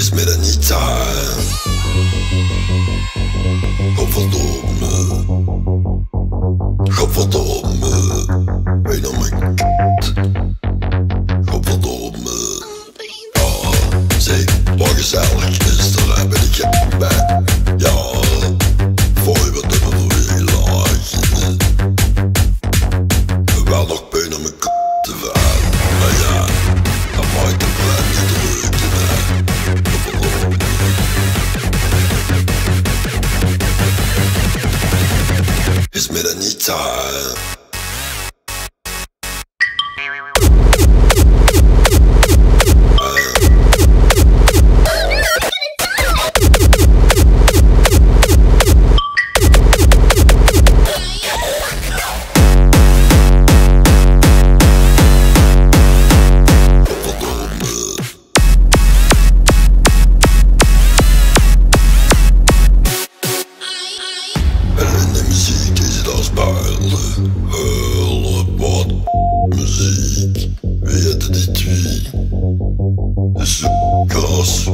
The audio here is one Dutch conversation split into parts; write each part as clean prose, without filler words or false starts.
is met Anitááá. Gofferdomme, Gofferdomme, ben je nou mijn kut? Gofferdomme. Ja, zeg, wat gezellig is er, ben ik gek bij. Ja, voor je wat hebben we weer lachen. Wel nog pijn om mijn kut te vragen, maar ja, dan maakt de plan niet druk te dragen. Is met Anitááá. Muziek is het als builen, huilen, wat muziek, weten die twee. De Szeukers,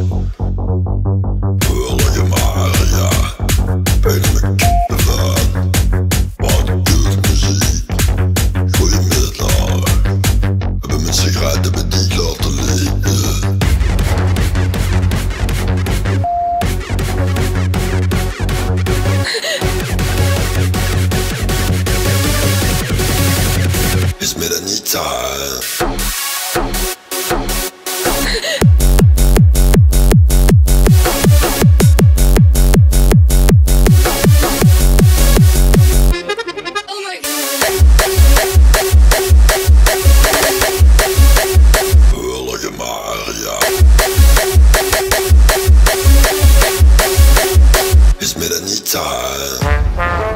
huilige Maria, bijna mijn kippen van. Wat kut muziek, goeiemiddag, hebben mijn sigaretten met die laten liggen. Is met Anitááá. Huilige Maria. Is met Anitááá.